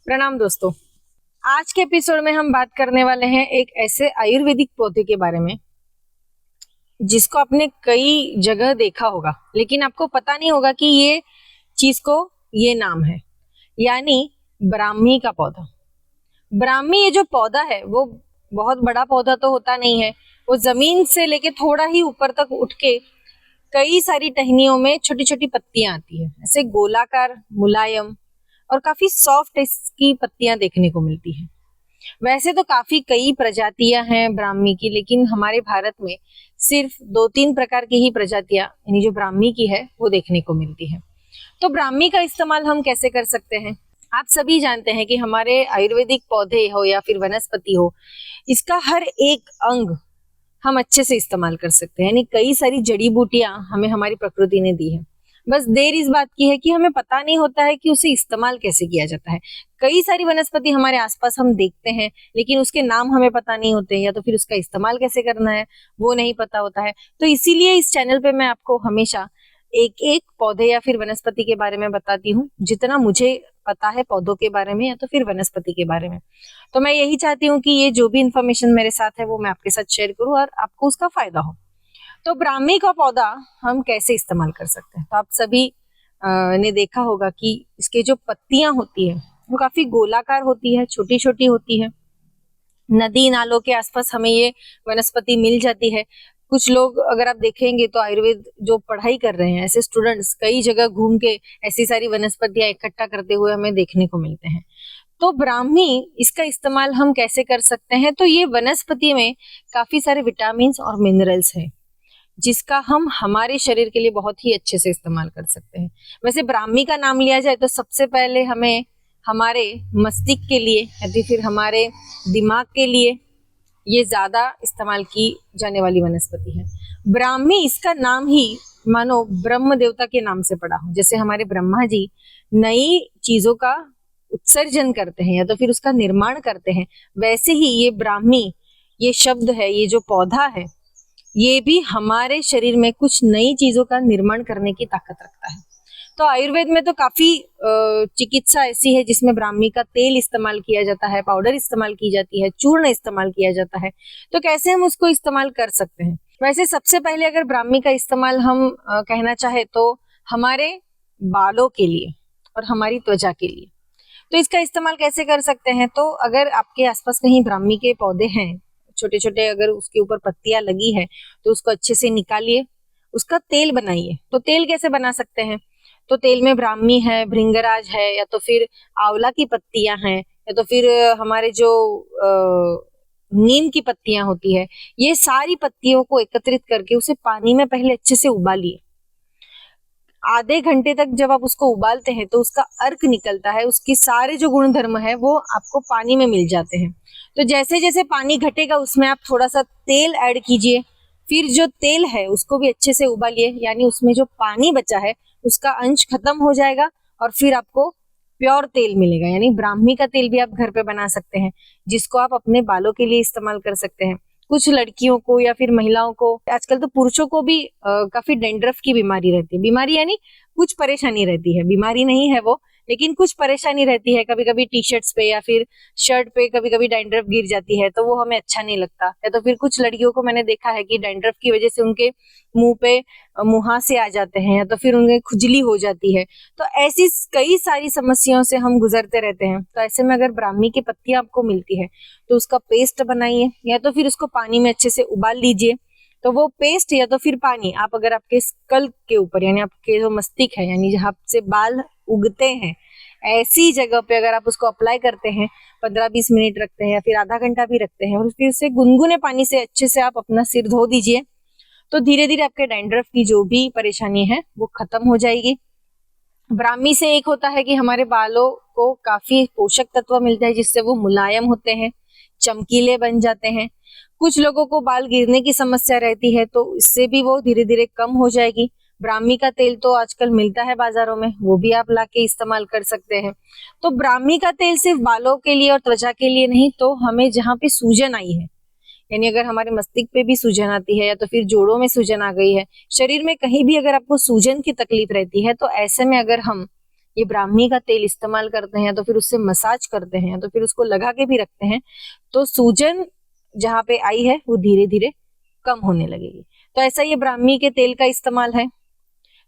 प्रणाम दोस्तों। आज के एपिसोड में हम बात करने वाले हैं एक ऐसे आयुर्वेदिक पौधे के बारे में जिसको आपने कई जगह देखा होगा, लेकिन आपको पता नहीं होगा कि ये चीज को ये नाम है, यानी ब्राह्मी का पौधा। ब्राह्मी ये जो पौधा है वो बहुत बड़ा पौधा तो होता नहीं है। वो जमीन से लेके थोड़ा ही ऊपर तक उठ के कई सारी टहनियों में छोटी छोटी पत्तियां आती है, ऐसे गोलाकार, मुलायम और काफी सॉफ्ट इसकी पत्तियां देखने को मिलती है। वैसे तो काफी कई प्रजातियां हैं ब्राह्मी की, लेकिन हमारे भारत में सिर्फ 2-3 प्रकार की ही प्रजातियां यानी जो ब्राह्मी की है वो देखने को मिलती है। तो ब्राह्मी का इस्तेमाल हम कैसे कर सकते हैं? आप सभी जानते हैं कि हमारे आयुर्वेदिक पौधे हो या फिर वनस्पति हो, इसका हर एक अंग हम अच्छे से इस्तेमाल कर सकते हैं। यानी कई सारी जड़ी बूटियां हमें हमारी प्रकृति ने दी है, बस देर इस बात की है कि हमें पता नहीं होता है कि उसे इस्तेमाल कैसे किया जाता है। कई सारी वनस्पति हमारे आसपास हम देखते हैं, लेकिन उसके नाम हमें पता नहीं होते हैं, या तो फिर उसका इस्तेमाल कैसे करना है वो नहीं पता होता है। तो इसीलिए इस चैनल पे मैं आपको हमेशा एक एक पौधे या फिर वनस्पति के बारे में बताती हूँ, जितना मुझे पता है पौधों के बारे में या तो फिर वनस्पति के बारे में। तो मैं यही चाहती हूँ कि ये जो भी इंफॉर्मेशन मेरे साथ है वो मैं आपके साथ शेयर करूँ और आपको उसका फायदा हो। तो ब्राह्मी का पौधा हम कैसे इस्तेमाल कर सकते हैं? तो आप सभी ने देखा होगा कि इसके जो पत्तियां होती है वो काफी गोलाकार होती है, छोटी छोटी होती है। नदी नालों के आसपास हमें ये वनस्पति मिल जाती है। कुछ लोग अगर आप देखेंगे तो आयुर्वेद जो पढ़ाई कर रहे हैं, ऐसे स्टूडेंट्स कई जगह घूम के ऐसी सारी वनस्पतियां इकट्ठा करते हुए हमें देखने को मिलते हैं। तो ब्राह्मी इसका इस्तेमाल हम कैसे कर सकते हैं? तो ये वनस्पति में काफी सारे विटामिन और मिनरल्स हैं, जिसका हम हमारे शरीर के लिए बहुत ही अच्छे से इस्तेमाल कर सकते हैं। वैसे ब्राह्मी का नाम लिया जाए तो सबसे पहले हमें हमारे मस्तिष्क के लिए या फिर हमारे दिमाग के लिए ये ज्यादा इस्तेमाल की जाने वाली वनस्पति है। ब्राह्मी इसका नाम ही मानो ब्रह्म देवता के नाम से पड़ा हो। जैसे हमारे ब्रह्मा जी नई चीजों का उत्सर्जन करते हैं या तो फिर उसका निर्माण करते हैं, वैसे ही ये ब्राह्मी, ये शब्द है, ये जो पौधा है, ये भी हमारे शरीर में कुछ नई चीजों का निर्माण करने की ताकत रखता है। तो आयुर्वेद में तो काफी चिकित्सा ऐसी है जिसमें ब्राह्मी का तेल इस्तेमाल किया जाता है, पाउडर इस्तेमाल की जाती है, चूर्ण इस्तेमाल किया जाता है। तो कैसे हम उसको इस्तेमाल कर सकते हैं? वैसे सबसे पहले अगर ब्राह्मी का इस्तेमाल हम कहना चाहे तो हमारे बालों के लिए और हमारी त्वचा के लिए। तो इसका इस्तेमाल कैसे कर सकते हैं? तो अगर आपके आसपास कहीं ब्राह्मी के पौधे हैं, छोटे छोटे, अगर उसके ऊपर पत्तियां लगी है तो उसको अच्छे से निकालिए, उसका तेल बनाइए। तो तेल कैसे बना सकते हैं? तो तेल में ब्राह्मी है, भृंगराज है, या तो फिर आंवला की पत्तियां हैं, या तो फिर हमारे जो नीम की पत्तियां होती है, ये सारी पत्तियों को एकत्रित करके उसे पानी में पहले अच्छे से उबालिए। आधे घंटे तक जब आप उसको उबालते हैं तो उसका अर्क निकलता है, उसके सारे जो गुण धर्म है वो आपको पानी में मिल जाते हैं। तो जैसे जैसे पानी घटेगा उसमें आप थोड़ा सा तेल ऐड कीजिए, फिर जो तेल है उसको भी अच्छे से उबालिए, यानी उसमें जो पानी बचा है उसका अंश खत्म हो जाएगा और फिर आपको प्योर तेल मिलेगा। यानी ब्राह्मी का तेल भी आप घर पे बना सकते हैं, जिसको आप अपने बालों के लिए इस्तेमाल कर सकते हैं। कुछ लड़कियों को या फिर महिलाओं को, आजकल तो पुरुषों को भी काफी डैंड्रफ की बीमारी रहती है। बीमारी यानी कुछ परेशानी रहती है, बीमारी नहीं है वो, लेकिन कुछ परेशानी रहती है। कभी कभी टी शर्ट्स पे या फिर शर्ट पे कभी कभी डैंड्रफ गिर जाती है, तो वो हमें अच्छा नहीं लगता। या तो फिर कुछ लड़कियों को मैंने देखा है कि डैंड्रफ की वजह से उनके मुंह पे मुहासे आ जाते हैं, या तो फिर उनके खुजली हो जाती है। तो ऐसी कई सारी समस्याओं से हम गुजरते रहते हैं। तो ऐसे में अगर ब्राह्मी की पत्तियां आपको मिलती है तो उसका पेस्ट बनाइए, या तो फिर उसको पानी में अच्छे से उबाल लीजिए। तो वो पेस्ट या तो फिर पानी आप अगर आपके स्कल के ऊपर, यानी आपके जो मस्तिष्क है, यानी जहाँ से बाल उगते हैं, ऐसी जगह पे अगर आप उसको अप्लाई करते हैं, 15-20 मिनट रखते हैं या फिर आधा घंटा भी रखते हैं, और फिर उसे गुनगुने पानी से अच्छे से आप अपना सिर धो दीजिए, तो धीरे धीरे आपके डैंड्रफ की जो भी परेशानी है वो खत्म हो जाएगी। ब्राह्मी से एक होता है कि हमारे बालों को काफी पोषक तत्व मिलता है, जिससे वो मुलायम होते हैं, चमकीले बन जाते हैं। कुछ लोगों को बाल गिरने की समस्या रहती है, तो इससे भी वो धीरे धीरे कम हो जाएगी। ब्राह्मी का तेल तो आजकल मिलता है बाजारों में, वो भी आप लाके इस्तेमाल कर सकते हैं। तो ब्राह्मी का तेल सिर्फ बालों के लिए और त्वचा के लिए नहीं, तो हमें जहाँ पे सूजन आई है, यानी अगर हमारे मस्तिष्क पे भी सूजन आती है या तो फिर जोड़ों में सूजन आ गई है, शरीर में कहीं भी अगर आपको सूजन की तकलीफ रहती है, तो ऐसे में अगर हम ये ब्राह्मी का तेल इस्तेमाल करते हैं या तो फिर उससे मसाज करते हैं या तो फिर उसको लगा के भी रखते हैं, तो सूजन जहाँ पे आई है वो धीरे धीरे कम होने लगेगी। तो ऐसा ये ब्राह्मी के तेल का इस्तेमाल है।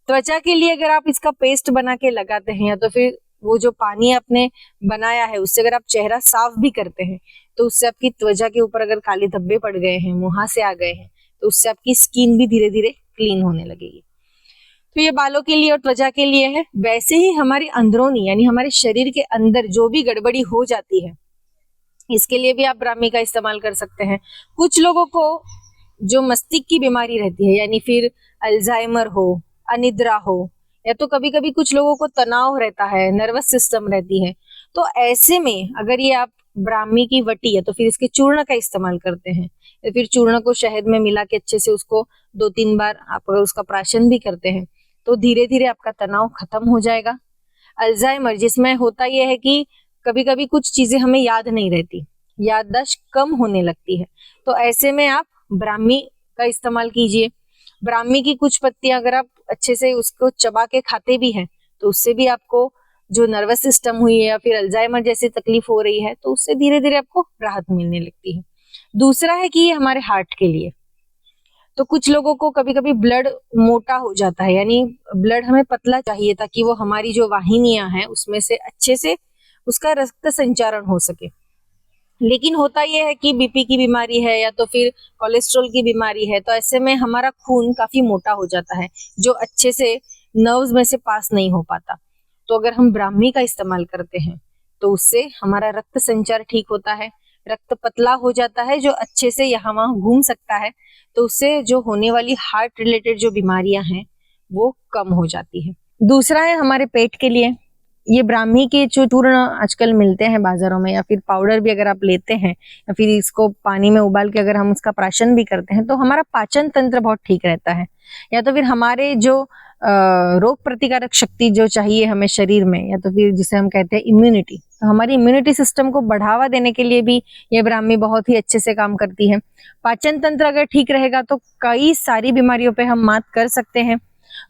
त्वचा के लिए अगर आप इसका पेस्ट बना के लगाते हैं या तो फिर वो जो पानी आपने बनाया है उससे अगर आप चेहरा साफ भी करते हैं, तो उससे आपकी त्वचा के ऊपर अगर काले धब्बे पड़ गए हैं, मुहासे आ गए हैं, तो उससे आपकी स्किन भी धीरे धीरे क्लीन होने लगेगी। तो ये बालों के लिए और त्वचा के लिए है। वैसे ही हमारी अंदरूनी यानी हमारे शरीर के अंदर जो भी गड़बड़ी हो जाती है, इसके लिए भी आप ब्राह्मी का इस्तेमाल कर सकते हैं। कुछ लोगों को जो मस्तिष्क की बीमारी रहती है, यानी फिर अल्जाइमर हो, अनिद्रा हो, या तो कभी कभी कुछ लोगों को तनाव रहता है, नर्वस सिस्टम रहती है, तो ऐसे में अगर ये आप ब्राह्मी की वटी या तो फिर इसके चूर्ण का इस्तेमाल करते हैं या फिर चूर्ण को शहद में मिला के अच्छे से उसको 2-3 बार आप अगर उसका प्राशन भी करते हैं, तो धीरे धीरे आपका तनाव खत्म हो जाएगा। अल्जाइमर जिसमें होता यह है कि कभी कभी कुछ चीजें हमें याद नहीं रहती, याददाश्त कम होने लगती है, तो ऐसे में आप ब्राह्मी का इस्तेमाल कीजिए। ब्राह्मी की कुछ पत्तियां अगर आप अच्छे से उसको चबा के खाते भी हैं, तो उससे भी आपको जो नर्वस सिस्टम हुई है या फिर अल्जाइमर जैसी तकलीफ हो रही है, तो उससे धीरे धीरे आपको राहत मिलने लगती है। दूसरा है कि ये हमारे हार्ट के लिए, तो कुछ लोगों को कभी कभी ब्लड मोटा हो जाता है, यानी ब्लड हमें पतला चाहिए ताकि वो हमारी जो वाहिनियां हैं उसमें से अच्छे से उसका रक्त संचारण हो सके। लेकिन होता यह है कि बीपी की बीमारी है या तो फिर कोलेस्ट्रॉल की बीमारी है, तो ऐसे में हमारा खून काफी मोटा हो जाता है जो अच्छे से नर्व्स में से पास नहीं हो पाता। तो अगर हम ब्राह्मी का इस्तेमाल करते हैं तो उससे हमारा रक्त संचार ठीक होता है, रक्त पतला हो जाता है जो अच्छे से यहाँ वहाँ घूम सकता है, तो उससे जो होने वाली हार्ट रिलेटेड जो बीमारियां हैं वो कम हो जाती है। दूसरा है हमारे पेट के लिए, ये ब्राह्मी के जो चूर्ण आजकल मिलते हैं बाजारों में या फिर पाउडर भी अगर आप लेते हैं या फिर इसको पानी में उबाल के अगर हम उसका प्राशन भी करते हैं, तो हमारा पाचन तंत्र बहुत ठीक रहता है, या तो फिर हमारे जो रोग प्रतिकारक शक्ति जो चाहिए हमें शरीर में, या तो फिर जिसे हम कहते हैं इम्यूनिटी, तो हमारी इम्यूनिटी सिस्टम को बढ़ावा देने के लिए भी ये ब्राह्मी बहुत ही अच्छे से काम करती है। पाचन तंत्र अगर ठीक रहेगा तो कई सारी बीमारियों पे हम मात कर सकते हैं।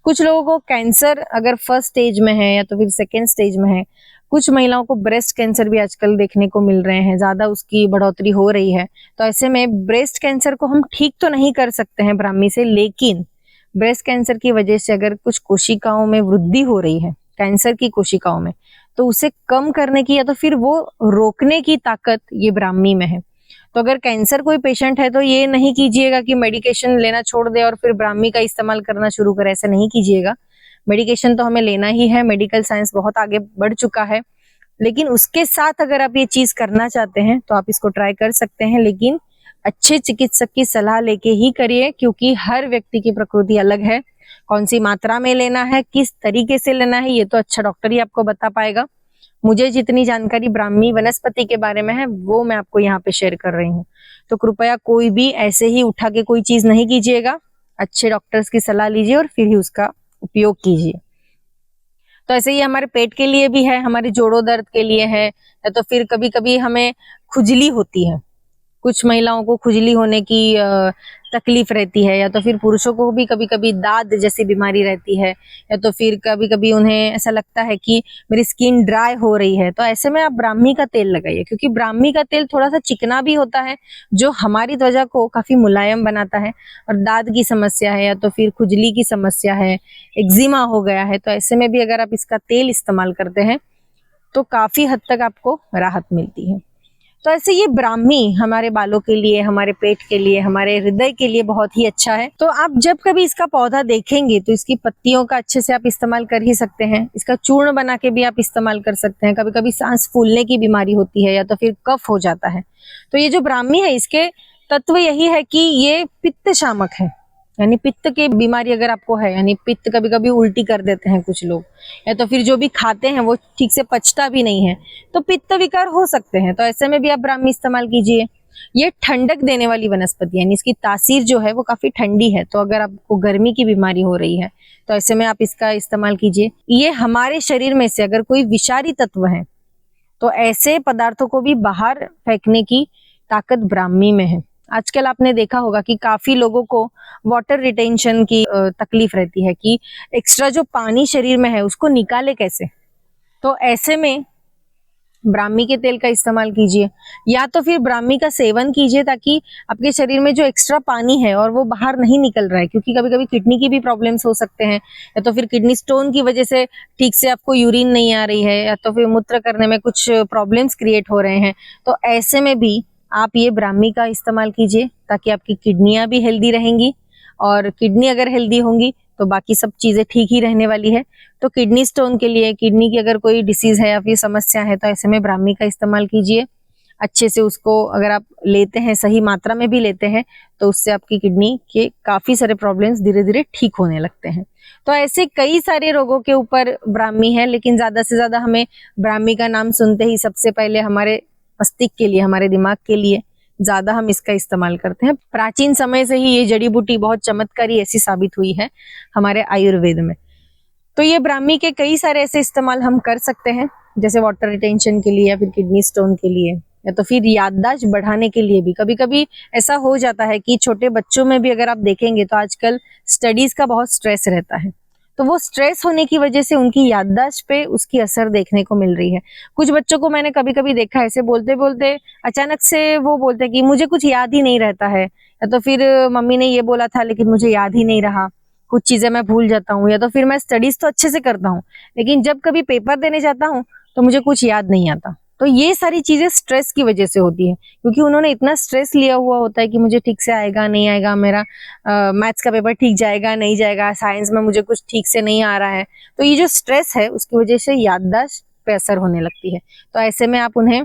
कुछ लोगों को कैंसर अगर फर्स्ट स्टेज में है या तो फिर सेकेंड स्टेज में है, कुछ महिलाओं को ब्रेस्ट कैंसर भी आजकल देखने को मिल रहे हैं, ज्यादा उसकी बढ़ोतरी हो रही है, तो ऐसे में ब्रेस्ट कैंसर को हम ठीक तो नहीं कर सकते हैं ब्राह्मी से, लेकिन ब्रेस्ट कैंसर की वजह से अगर कुछ कोशिकाओं में वृद्धि हो रही है, कैंसर की कोशिकाओं में, तो उसे कम करने की या तो फिर वो रोकने की ताकत ये ब्राह्मी में है। तो अगर कैंसर कोई पेशेंट है तो ये नहीं कीजिएगा कि मेडिकेशन लेना छोड़ दे और फिर ब्राह्मी का इस्तेमाल करना शुरू करे, ऐसा नहीं कीजिएगा। मेडिकेशन तो हमें लेना ही है, मेडिकल साइंस बहुत आगे बढ़ चुका है, लेकिन उसके साथ अगर आप ये चीज करना चाहते हैं तो आप इसको ट्राई कर सकते हैं, लेकिन अच्छे चिकित्सक की सलाह लेके ही करिए, क्योंकि हर व्यक्ति की प्रकृति अलग है। कौन सी मात्रा में लेना है, किस तरीके से लेना है, ये तो अच्छा डॉक्टर ही आपको बता पाएगा। मुझे जितनी जानकारी ब्राह्मी वनस्पति के बारे में है वो मैं आपको यहाँ पे शेयर कर रही हूँ, तो कृपया कोई भी ऐसे ही उठा के कोई चीज नहीं कीजिएगा, अच्छे डॉक्टर्स की सलाह लीजिए और फिर ही उसका उपयोग कीजिए। तो ऐसे ही हमारे पेट के लिए भी है, हमारे जोड़ों दर्द के लिए है, या तो फिर कभी कभी हमें खुजली होती है, कुछ महिलाओं को खुजली होने की तकलीफ रहती है, या तो फिर पुरुषों को भी कभी कभी दाद जैसी बीमारी रहती है, या तो फिर कभी कभी उन्हें ऐसा लगता है कि मेरी स्किन ड्राई हो रही है, तो ऐसे में आप ब्राह्मी का तेल लगाइए, क्योंकि ब्राह्मी का तेल थोड़ा सा चिकना भी होता है जो हमारी त्वचा को काफी मुलायम बनाता है। और दाद की समस्या है या तो फिर खुजली की समस्या है, एक्जिमा हो गया है, तो ऐसे में भी अगर आप इसका तेल इस्तेमाल करते हैं तो काफी हद तक आपको राहत मिलती है। तो ऐसे ये ब्राह्मी हमारे बालों के लिए, हमारे पेट के लिए, हमारे हृदय के लिए बहुत ही अच्छा है। तो आप जब कभी इसका पौधा देखेंगे तो इसकी पत्तियों का अच्छे से आप इस्तेमाल कर ही सकते हैं, इसका चूर्ण बना के भी आप इस्तेमाल कर सकते हैं। कभी कभी सांस फूलने की बीमारी होती है या तो फिर कफ हो जाता है, तो ये जो ब्राह्मी है इसके तत्व यही है कि ये पित्त शामक है, यानी पित्त की बीमारी अगर आपको है, यानी पित्त कभी कभी उल्टी कर देते हैं कुछ लोग, या तो फिर जो भी खाते हैं वो ठीक से पचता भी नहीं है, तो पित्त विकार हो सकते हैं, तो ऐसे में भी आप ब्राह्मी इस्तेमाल कीजिए। ये ठंडक देने वाली वनस्पति है, यानी इसकी तासीर जो है वो काफी ठंडी है, तो अगर आपको गर्मी की बीमारी हो रही है तो ऐसे में आप इसका इस्तेमाल कीजिए। ये हमारे शरीर में से अगर कोई विषारी तत्व है तो ऐसे पदार्थों को भी बाहर फेंकने की ताकत ब्राह्मी में है। आजकल आपने देखा होगा कि काफी लोगों को वाटर रिटेंशन की तकलीफ रहती है कि एक्स्ट्रा जो पानी शरीर में है उसको निकाले कैसे, तो ऐसे में ब्राह्मी के तेल का इस्तेमाल कीजिए, या तो फिर ब्राह्मी का सेवन कीजिए ताकि आपके शरीर में जो एक्स्ट्रा पानी है और वो बाहर नहीं निकल रहा है, क्योंकि कभी कभी किडनी की भी प्रॉब्लम्स हो सकते हैं, या तो फिर किडनी स्टोन की वजह से ठीक से आपको यूरिन नहीं आ रही है, या तो फिर मूत्र करने में कुछ प्रॉब्लम्स क्रिएट हो रहे हैं। तो ऐसे में भी आप ये ब्राह्मी का इस्तेमाल कीजिए ताकि आपकी किडनियां भी हेल्दी रहेंगी, और किडनी अगर हेल्दी होंगी तो बाकी सब चीजें ठीक ही रहने वाली है। तो किडनी स्टोन के लिए, किडनी की अगर कोई डिसीज है या फिर समस्या है, तो ऐसे में ब्राह्मी का इस्तेमाल कीजिए। अच्छे से उसको अगर आप लेते हैं, सही मात्रा में भी लेते हैं, तो उससे आपकी किडनी के काफी सारे प्रॉब्लम्स धीरे धीरे ठीक होने लगते हैं। तो ऐसे कई सारे रोगों के ऊपर ब्राह्मी है, लेकिन ज्यादा से ज्यादा हमें ब्राह्मी का नाम सुनते ही सबसे पहले हमारे मस्तिष्क के लिए, हमारे दिमाग के लिए ज्यादा हम इसका इस्तेमाल करते हैं। प्राचीन समय से ही ये जड़ी बूटी बहुत चमत्कारी ऐसी साबित हुई है हमारे आयुर्वेद में। तो ये ब्राह्मी के कई सारे ऐसे इस्तेमाल हम कर सकते हैं, जैसे वाटर रिटेंशन के लिए, या फिर किडनी स्टोन के लिए, या तो फिर याददाश्त बढ़ाने के लिए भी। कभी कभी ऐसा हो जाता है कि छोटे बच्चों में भी अगर आप देखेंगे तो आजकल स्टडीज का बहुत स्ट्रेस रहता है, तो वो स्ट्रेस होने की वजह से उनकी याददाश्त पे उसकी असर देखने को मिल रही है। कुछ बच्चों को मैंने कभी कभी देखा है, ऐसे बोलते बोलते अचानक से वो बोलते हैं कि मुझे कुछ याद ही नहीं रहता है, या तो फिर मम्मी ने ये बोला था लेकिन मुझे याद ही नहीं रहा, कुछ चीजें मैं भूल जाता हूँ, या तो फिर मैं स्टडीज तो अच्छे से करता हूँ लेकिन जब कभी पेपर देने जाता हूँ तो मुझे कुछ याद नहीं आता। तो ये सारी चीजें स्ट्रेस की वजह से होती है, क्योंकि उन्होंने इतना स्ट्रेस लिया हुआ होता है कि मुझे ठीक से आएगा नहीं आएगा, मेरा मैथ्स का पेपर ठीक जाएगा नहीं जाएगा, साइंस में मुझे कुछ ठीक से नहीं आ रहा है। तो ये जो स्ट्रेस है उसकी वजह से याददाश्त पे असर होने लगती है। तो ऐसे में आप उन्हें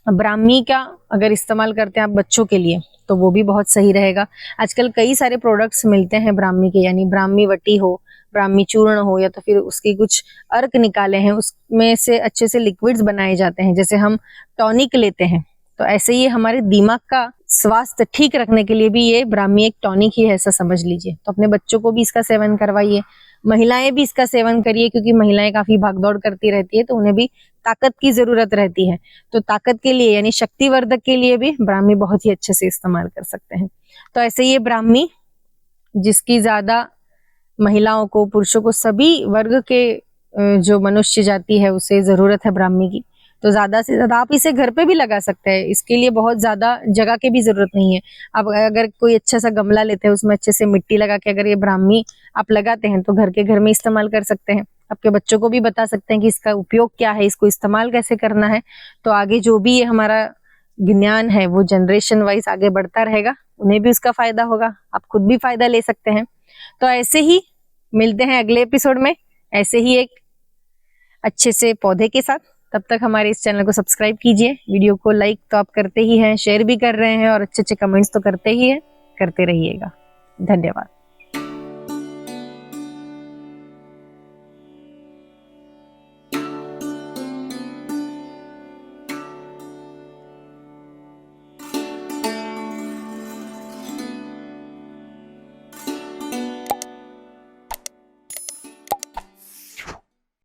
ब्राह्मी का अगर इस्तेमाल करते हैं आप बच्चों के लिए, तो वो भी बहुत सही रहेगा। आजकल कई सारे प्रोडक्ट्स मिलते हैं ब्राह्मी के, यानी ब्राह्मी वटी हो, ब्राह्मी चूर्ण हो, या तो फिर उसकी कुछ अर्क निकाले हैं, उसमें से अच्छे से लिक्विड्स बनाए जाते हैं, जैसे हम टॉनिक लेते हैं। तो ऐसे ही हमारे दिमाग का स्वास्थ्य ठीक रखने के लिए भी ये ब्राह्मी एक टॉनिक ही है, ऐसा समझ लीजिए। तो अपने बच्चों को भी इसका सेवन करवाइए, महिलाएं भी इसका सेवन करिए, क्योंकि महिलाएं काफी भागदौड़ करती रहती है तो उन्हें भी ताकत की जरूरत रहती है। तो ताकत के लिए यानी शक्तिवर्धक के लिए भी ब्राह्मी बहुत ही अच्छे से इस्तेमाल कर सकते हैं। तो ऐसे ये ब्राह्मी जिसकी ज्यादा महिलाओं को, पुरुषों को, सभी वर्ग के जो मनुष्य जाति है उसे जरूरत है ब्राह्मी की, तो ज्यादा से ज्यादा आप इसे घर पे भी लगा सकते हैं। इसके लिए बहुत ज्यादा जगह की भी जरूरत नहीं है। आप अगर कोई अच्छा सा गमला लेते हैं, उसमें अच्छे से मिट्टी लगा के अगर ये ब्राह्मी आप लगाते हैं तो घर के घर में इस्तेमाल कर सकते हैं। आपके बच्चों को भी बता सकते हैं कि इसका उपयोग क्या है, इसको इस्तेमाल कैसे करना है। तो आगे जो भी ये हमारा ज्ञान है वो जनरेशन वाइज आगे बढ़ता रहेगा, उन्हें भी उसका फायदा होगा, आप खुद भी फायदा ले सकते हैं। तो ऐसे ही मिलते हैं अगले एपिसोड में, ऐसे ही एक अच्छे से पौधे के साथ। तब तक हमारे इस चैनल को सब्सक्राइब कीजिए, वीडियो को लाइक तो आप करते ही हैं, शेयर भी कर रहे हैं, और अच्छे अच्छे कमेंट्स तो करते ही हैं, करते रहिएगा। धन्यवाद।